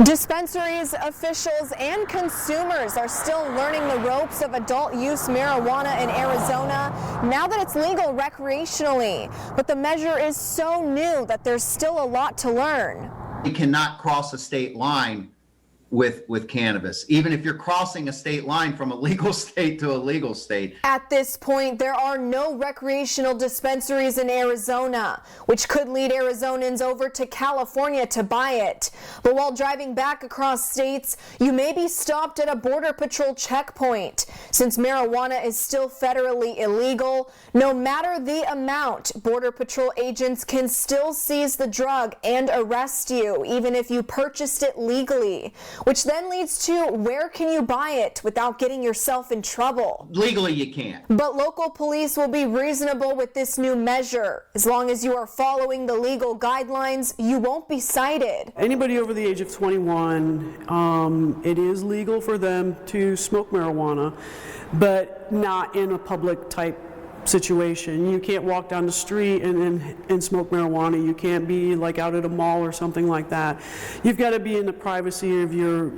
Dispensaries, officials, and consumers are still learning the ropes of adult use marijuana in Arizona now that it's legal recreationally. But the measure is so new that there's still a lot to learn. You cannot cross a state line with cannabis, even if you're crossing a state line from a legal state to a legal state. At this point, there are no recreational dispensaries in Arizona, which could lead Arizonans over to California to buy it. But while driving back across states, you may be stopped at a Border Patrol checkpoint. Since marijuana is still federally illegal, no matter the amount, Border Patrol agents can still seize the drug and arrest you, even if you purchased it legally. Which then leads to, where can you buy it without getting yourself in trouble? Legally, you can't. But local police will be reasonable with this new measure. As long as you are following the legal guidelines, you won't be cited. Anybody over the age of 21, it is legal for them to smoke marijuana, but not in a public type situation. You can't walk down the street and smoke marijuana. You can't be like out at a mall or something like that. You've got to be in the privacy of your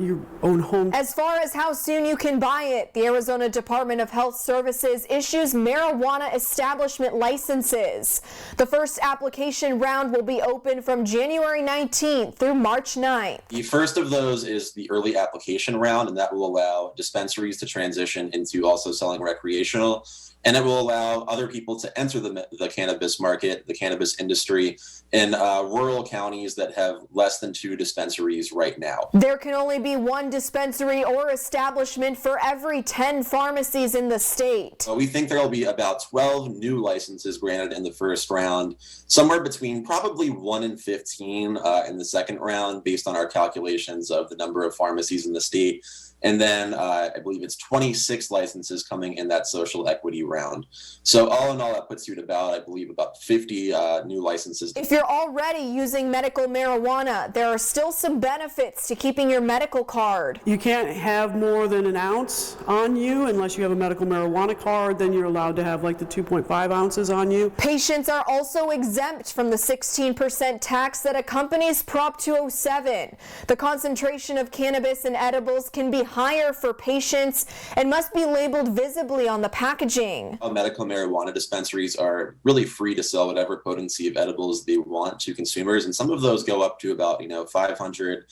own home. As far as how soon you can buy it, the Arizona Department of Health Services issues marijuana establishment licenses. The first application round will be open from January 19th through March 9th. The first of those is the early application round, and that will allow dispensaries to transition into also selling recreational. And it will allow other people to enter the cannabis market, the cannabis industry, in rural counties that have less than 2 dispensaries right now. There can only be 1 dispensary or establishment for every 10 pharmacies in the state. So we think there will be about 12 new licenses granted in the first round, somewhere between probably 1 and 15 in the second round, based on our calculations of the number of pharmacies in the state. And then I believe it's 26 licenses coming in that social equity round. So all in all, that puts you at about, I believe, about 50 new licenses. If you're already using medical marijuana, there are still some benefits to keeping your medical card. You can't have more than an ounce on you unless you have a medical marijuana card. Then you're allowed to have like the 2.5 ounces on you. Patients are also exempt from the 16% tax that accompanies Prop 207. The concentration of cannabis in edibles can be higher for patients and must be labeled visibly on the packaging. Medical marijuana dispensaries are really free to sell whatever potency of edibles they want to consumers, and some of those go up to about 500,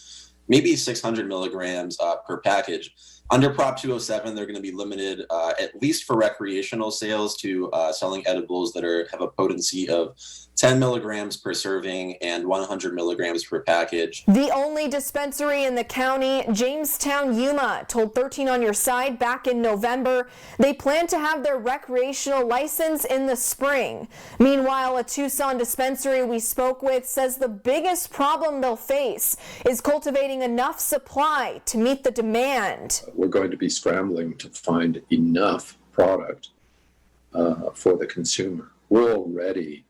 maybe 600 milligrams per package. Under Prop 207, they're going to be limited, at least for recreational sales, to selling edibles that have a potency of 10 milligrams per serving and 100 milligrams per package. The only dispensary in the county, Jamestown, Yuma, told 13 on Your Side back in November they plan to have their recreational license in the spring. Meanwhile, a Tucson dispensary we spoke with says the biggest problem they'll face is cultivating enough supply to meet the demand. We're going to be scrambling to find enough product for the consumer. We're already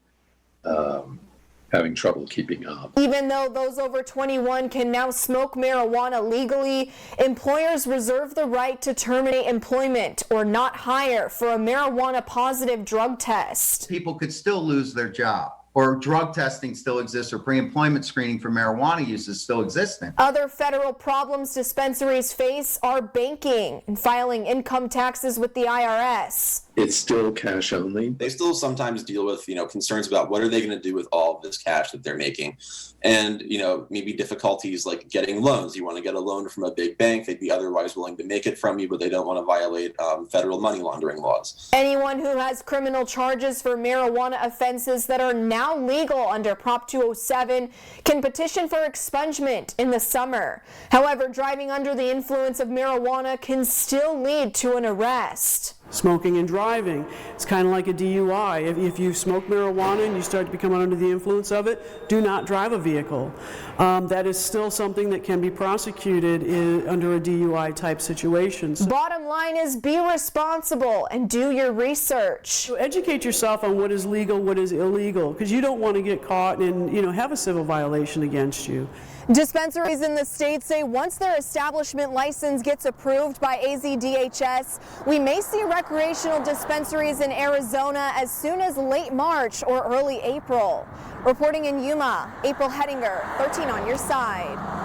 having trouble keeping up. Even though those over 21 can now smoke marijuana legally, employers reserve the right to terminate employment or not hire for a marijuana positive drug test. People could still lose their job, or drug testing still exists, or pre-employment screening for marijuana use is still existing. Other federal problems dispensaries face are banking and filing income taxes with the IRS. It's still cash only. They still sometimes deal with, concerns about what are they going to do with all of this cash that they're making. And, maybe difficulties like getting loans. You want to get a loan from a big bank. They'd be otherwise willing to make it from you, but they don't want to violate federal money laundering laws. Anyone who has criminal charges for marijuana offenses that are now legal under Prop 207 can petition for expungement in the summer. However, driving under the influence of marijuana can still lead to an arrest. Smoking and driving, it's kind of like a DUI. If you smoke marijuana and you start to become under the influence of it, do not drive a vehicle. That is still something that can be prosecuted under a DUI type situation. So bottom line is be responsible and do your research. Educate yourself on what is legal, what is illegal, because you don't want to get caught and have a civil violation against you. Dispensaries in the state say once their establishment license gets approved by AZDHS, we may see recreational dispensaries in Arizona as soon as late March or early April. Reporting in Yuma, April Hettinger, 13 on Your Side.